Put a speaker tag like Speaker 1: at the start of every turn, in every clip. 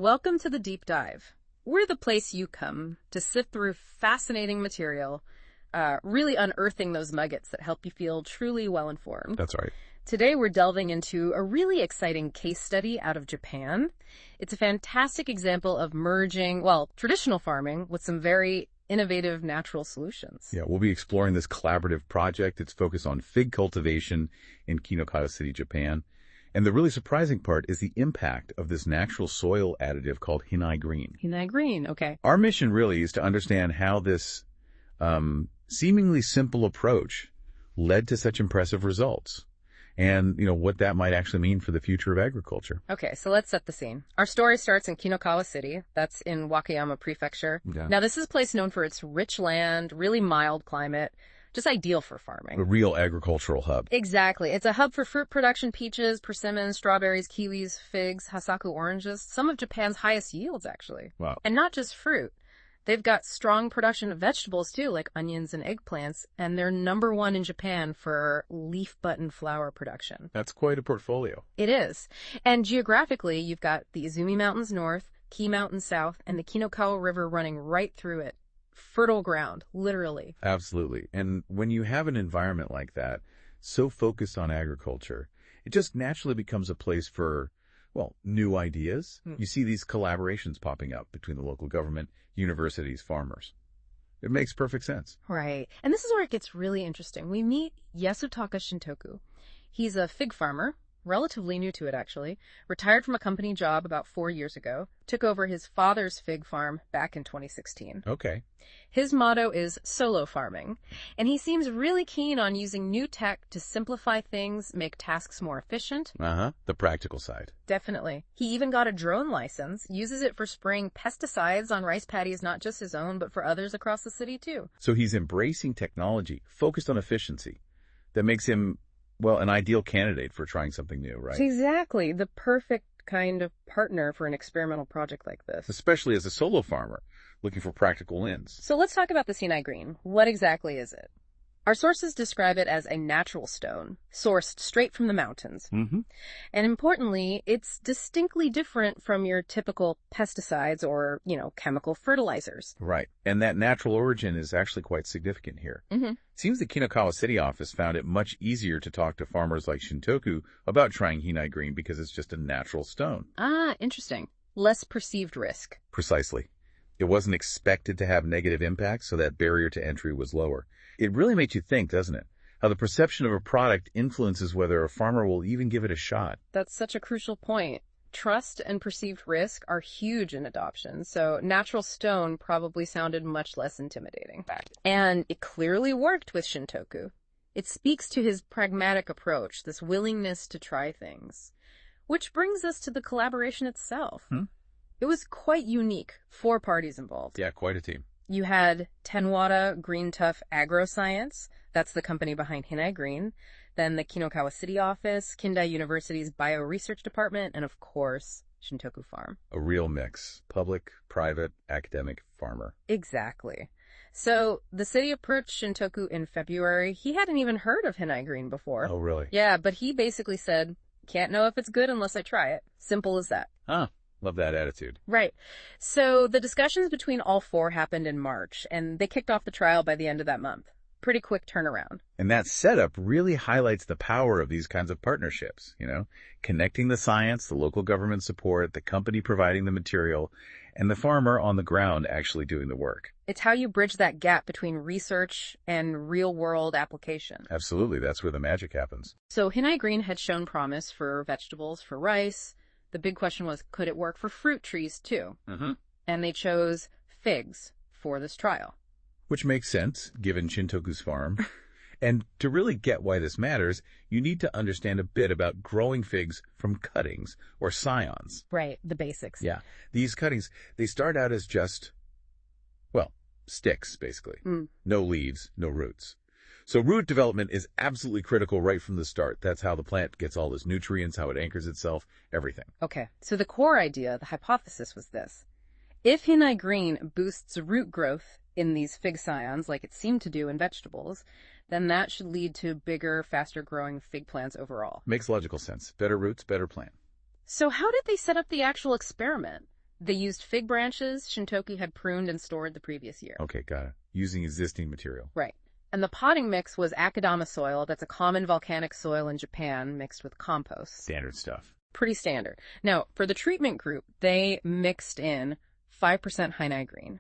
Speaker 1: Welcome to the Deep Dive. We're the place you come to sift through fascinating material, really unearthing those nuggets that help you feel truly well-informed.
Speaker 2: That's right.
Speaker 1: Today we're delving into a really exciting case study out of Japan. It's a fantastic example of merging, traditional farming with some very innovative natural solutions.
Speaker 2: Yeah, we'll be exploring this collaborative project. It's focused on fig cultivation in Kinokawa City, Japan. And the really surprising part is the impact of this natural soil additive called Hinaigreen.
Speaker 1: Hinaigreen, okay.
Speaker 2: Our mission really is to understand how this seemingly simple approach led to such impressive results. And, what that might actually mean for the future of agriculture.
Speaker 1: Okay, so let's set the scene. Our story starts in Kinokawa City. That's in Wakayama Prefecture.
Speaker 2: Yeah.
Speaker 1: Now, this is a place known for its rich land, really mild climate, just ideal for farming.
Speaker 2: A real agricultural hub.
Speaker 1: Exactly. It's a hub for fruit production: peaches, persimmons, strawberries, kiwis, figs, hassaku oranges, some of Japan's highest yields, actually.
Speaker 2: Wow.
Speaker 1: And not just fruit. They've got strong production of vegetables, too, like onions and eggplants, and they're #1 in Japan for leaf button flower production.
Speaker 2: That's quite a portfolio.
Speaker 1: It is. And geographically, you've got the Izumi Mountains north, Ki Mountains south, and the Kinokawa River running right through it. Fertile ground, literally.
Speaker 2: Absolutely. And when you have an environment like that, so focused on agriculture, it just naturally becomes a place for, new ideas. You see these collaborations popping up between the local government, universities, farmers. It makes perfect sense.
Speaker 1: Right. And this is where it gets really interesting. We meet Yasutaka Shintoku. He's a fig farmer, relatively new to it, actually, retired from a company job about 4 years ago, took over his father's fig farm back in 2016.
Speaker 2: Okay.
Speaker 1: His motto is solo farming, and he seems really keen on using new tech to simplify things, make tasks more efficient.
Speaker 2: The practical side.
Speaker 1: Definitely. He even got a drone license, uses it for spraying pesticides on rice paddies, not just his own, but for others across the city, too.
Speaker 2: So he's embracing technology, focused on efficiency. That makes him, an ideal candidate for trying something new, right?
Speaker 1: Exactly. The perfect kind of partner for an experimental project like this.
Speaker 2: Especially as a solo farmer, looking for practical wins.
Speaker 1: So let's talk about the Hinaigreen. What exactly is it? Our sources describe it as a natural stone, sourced straight from the mountains.
Speaker 2: Mm-hmm.
Speaker 1: And importantly, it's distinctly different from your typical pesticides or, chemical fertilizers.
Speaker 2: Right. And that natural origin is actually quite significant here.
Speaker 1: Mm-hmm.
Speaker 2: It seems the Kinokawa City Office found it much easier to talk to farmers like Shintoku about trying Hinaigreen because it's just a natural stone.
Speaker 1: Ah, interesting. Less perceived risk.
Speaker 2: Precisely. It wasn't expected to have negative impacts, so that barrier to entry was lower. It really makes you think, doesn't it? How the perception of a product influences whether a farmer will even give it a shot.
Speaker 1: That's such a crucial point. Trust and perceived risk are huge in adoption, so natural stone probably sounded much less intimidating. And it clearly worked with Shintoku. It speaks to his pragmatic approach, this willingness to try things. Which brings us to the collaboration itself. It was quite unique. 4 parties involved.
Speaker 2: Yeah, quite a team.
Speaker 1: You had Tenwata Green Tough Agroscience. That's the company behind Hinaigreen. Then the Kinokawa City Office, Kindai University's Bioresearch Department, and of course, Shintoku Farm.
Speaker 2: A real mix. Public, private, academic, farmer.
Speaker 1: Exactly. So the city approached Shintoku in February. He hadn't even heard of Hinaigreen before.
Speaker 2: Oh, really?
Speaker 1: Yeah, but he basically said, can't know if it's good unless I try it. Simple as that.
Speaker 2: Huh. Love that attitude.
Speaker 1: Right. So the discussions between all 4 happened in March, and they kicked off the trial by the end of that month. Pretty quick turnaround.
Speaker 2: And that setup really highlights the power of these kinds of partnerships, connecting the science, the local government support, the company providing the material, and the farmer on the ground actually doing the work.
Speaker 1: It's how you bridge that gap between research and real-world application.
Speaker 2: Absolutely. That's where the magic happens.
Speaker 1: So Hinaigreen had shown promise for vegetables, for rice. The big question was, could it work for fruit trees, too?
Speaker 2: Mm-hmm.
Speaker 1: And they chose figs for this trial.
Speaker 2: Which makes sense, given Shintoku's farm. And to really get why this matters, you need to understand a bit about growing figs from cuttings, or scions.
Speaker 1: Right, the basics.
Speaker 2: Yeah. These cuttings, they start out as just, sticks, basically. No leaves, no roots. So root development is absolutely critical right from the start. That's how the plant gets all its nutrients, how it anchors itself, everything.
Speaker 1: Okay, so the core idea, the hypothesis was this. If Hinaigreen boosts root growth in these fig scions, like it seemed to do in vegetables, then that should lead to bigger, faster-growing fig plants overall.
Speaker 2: Makes logical sense. Better roots, better plant.
Speaker 1: So how did they set up the actual experiment? They used fig branches Shintoku had pruned and stored the previous year.
Speaker 2: Okay, got it. Using existing material.
Speaker 1: Right. And the potting mix was akadama soil. That's a common volcanic soil in Japan mixed with compost.
Speaker 2: Standard stuff.
Speaker 1: Pretty standard. Now, for the treatment group, they mixed in 5% Hinaigreen.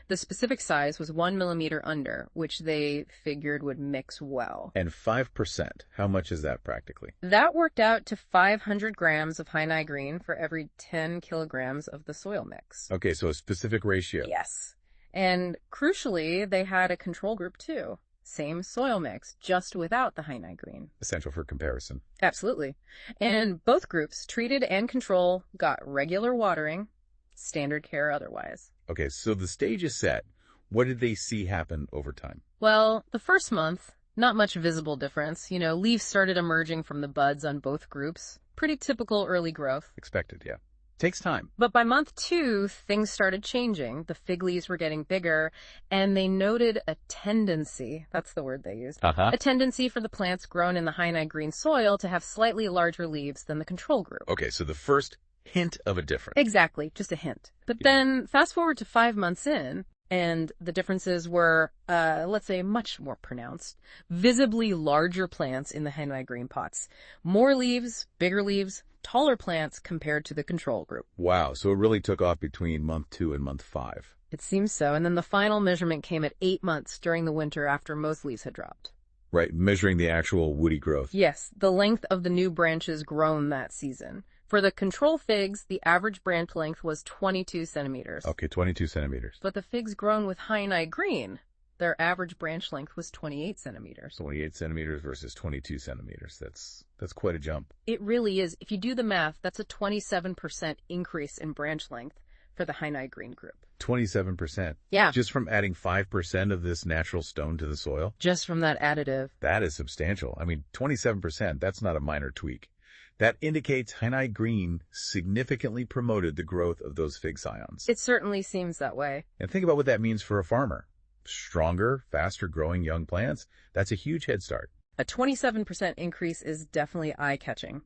Speaker 1: The specific size was 1 millimeter under, which they figured would mix well.
Speaker 2: And 5%, how much is that practically?
Speaker 1: That worked out to 500 grams of Hinaigreen for every 10 kilograms of the soil mix.
Speaker 2: Okay, so a specific ratio.
Speaker 1: Yes. And crucially, they had a control group too. Same soil mix, just without the Hinaigreen.
Speaker 2: Essential for comparison.
Speaker 1: Absolutely. And both groups, treated and control, got regular watering, standard care otherwise.
Speaker 2: Okay, so the stage is set. What did they see happen over time?
Speaker 1: Well, the first month, not much visible difference. Leaves started emerging from the buds on both groups. Pretty typical early growth.
Speaker 2: Expected, yeah. Takes time.
Speaker 1: But by month 2, things started changing. The fig leaves were getting bigger, and they noted a tendency, that's the word they used, a tendency for the plants grown in the Hinai-green soil to have slightly larger leaves than the control group.
Speaker 2: Okay, so the first hint of a difference.
Speaker 1: Exactly, just a hint. But then fast forward to 5 months in, and the differences were, let's say, much more pronounced. Visibly larger plants in the Hinai-green pots. More leaves, bigger leaves, taller plants compared to the control group.
Speaker 2: Wow, so it really took off between month 2 and month 5.
Speaker 1: It seems so. And then the final measurement came at 8 months during the winter after most leaves had dropped.
Speaker 2: Right, measuring the actual woody growth.
Speaker 1: Yes, the length of the new branches grown that season. For the control figs, the average branch length was 22 centimeters.
Speaker 2: Okay, 22 centimeters.
Speaker 1: But the figs grown with Hinai-green, their average branch length was 28 centimeters.
Speaker 2: 28 centimeters versus 22 centimeters. That's quite a jump.
Speaker 1: It really is. If you do the math, that's a 27% increase in branch length for the Hinai-green group.
Speaker 2: 27%?
Speaker 1: Yeah.
Speaker 2: Just from adding 5% of this natural stone to the soil?
Speaker 1: Just from that additive.
Speaker 2: That is substantial. I mean, 27%, that's not a minor tweak. That indicates Hinai-green significantly promoted the growth of those fig scions.
Speaker 1: It certainly seems that way.
Speaker 2: And think about what that means for a farmer. Stronger, faster growing young plants, that's a huge head start.
Speaker 1: A 27% increase is definitely eye-catching.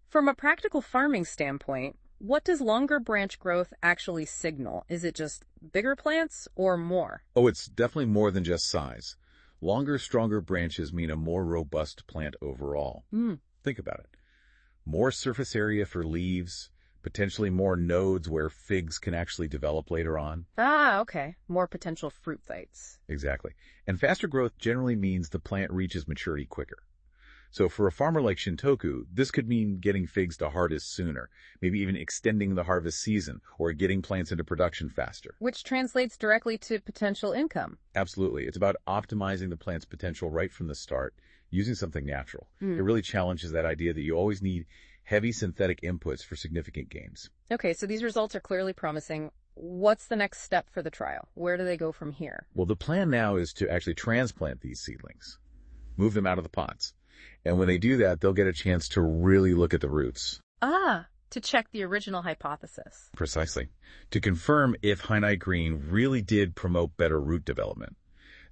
Speaker 1: From a practical farming standpoint, what does longer branch growth actually signal? Is it just bigger plants or more?
Speaker 2: Oh, it's definitely more than just size. Longer, stronger branches mean a more robust plant overall. Think about it. More surface area for leaves, potentially more nodes where figs can actually develop later on.
Speaker 1: Ah, okay. More potential fruit sites.
Speaker 2: Exactly. And faster growth generally means the plant reaches maturity quicker. So for a farmer like Shintoku, this could mean getting figs to harvest sooner, maybe even extending the harvest season or getting plants into production faster.
Speaker 1: Which translates directly to potential income.
Speaker 2: Absolutely. It's about optimizing the plant's potential right from the start, using something natural. It really challenges that idea that you always need heavy synthetic inputs for significant gains.
Speaker 1: Okay, so these results are clearly promising. What's the next step for the trial? Where do they go from here?
Speaker 2: Well, the plan now is to actually transplant these seedlings, move them out of the pots. And when they do that, they'll get a chance to really look at the roots.
Speaker 1: Ah, to check the original hypothesis.
Speaker 2: Precisely. To confirm if Hinai-green really did promote better root development.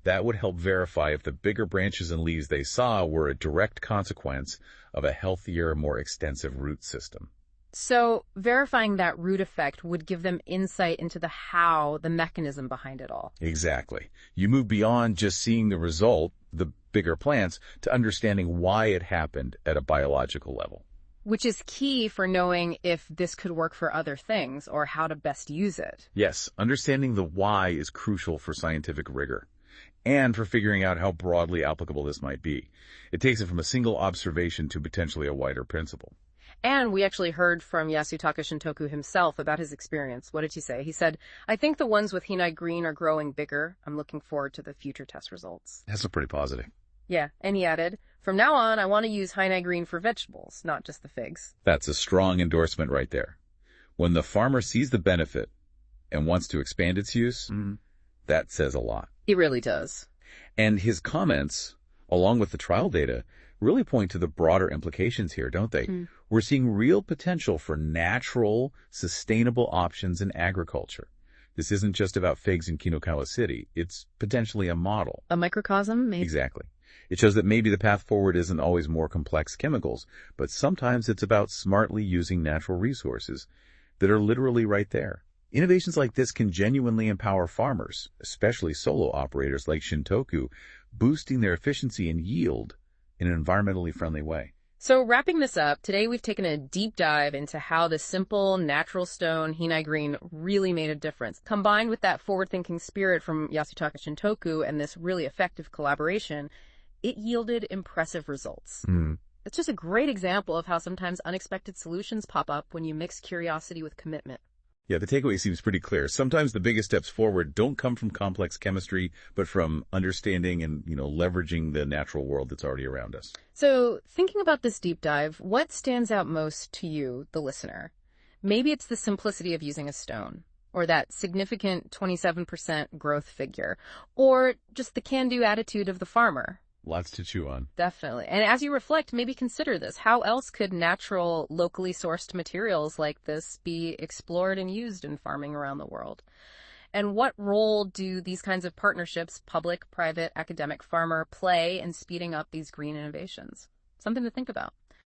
Speaker 2: That would help verify if the bigger branches and leaves they saw were a direct consequence of a healthier, more extensive root system.
Speaker 1: So verifying that root effect would give them insight into the mechanism behind it all.
Speaker 2: Exactly. You move beyond just seeing the result, the bigger plants, to understanding why it happened at a biological level.
Speaker 1: Which is key for knowing if this could work for other things or how to best use it.
Speaker 2: Yes, understanding the why is crucial for scientific rigor and for figuring out how broadly applicable this might be. It takes it from a single observation to potentially a wider principle.
Speaker 1: And we actually heard from Yasutaka Shintoku himself about his experience. What did he say? He said, "I think the ones with Hinai-green are growing bigger. I'm looking forward to the future test results."
Speaker 2: That's pretty positive.
Speaker 1: Yeah, and he added, "From now on, I want to use Hinai-green for vegetables, not just the figs."
Speaker 2: That's a strong endorsement right there. When the farmer sees the benefit and wants to expand its use, that says a lot.
Speaker 1: It really does.
Speaker 2: And his comments, along with the trial data, really point to the broader implications here, don't they? We're seeing real potential for natural, sustainable options in agriculture. This isn't just about figs in Kinokawa City. It's potentially a model.
Speaker 1: A microcosm, maybe?
Speaker 2: Exactly. It shows that maybe the path forward isn't always more complex chemicals, but sometimes it's about smartly using natural resources that are literally right there. Innovations like this can genuinely empower farmers, especially solo operators like Shintoku, boosting their efficiency and yield in an environmentally friendly way.
Speaker 1: So wrapping this up, today we've taken a deep dive into how the simple, natural stone Hinaigreen really made a difference. Combined with that forward-thinking spirit from Yasutaka Shintoku and this really effective collaboration, it yielded impressive results. It's just a great example of how sometimes unexpected solutions pop up when you mix curiosity with commitment.
Speaker 2: Yeah, the takeaway seems pretty clear. Sometimes the biggest steps forward don't come from complex chemistry, but from understanding and, leveraging the natural world that's already around us.
Speaker 1: So, thinking about this deep dive, what stands out most to you, the listener? Maybe it's the simplicity of using a stone, or that significant 27% growth figure, or just the can-do attitude of the farmer.
Speaker 2: Lots to chew on.
Speaker 1: Definitely. And as you reflect, maybe consider this. How else could natural, locally sourced materials like this be explored and used in farming around the world? And what role do these kinds of partnerships, public, private, academic, farmer, play in speeding up these green innovations? Something to think about.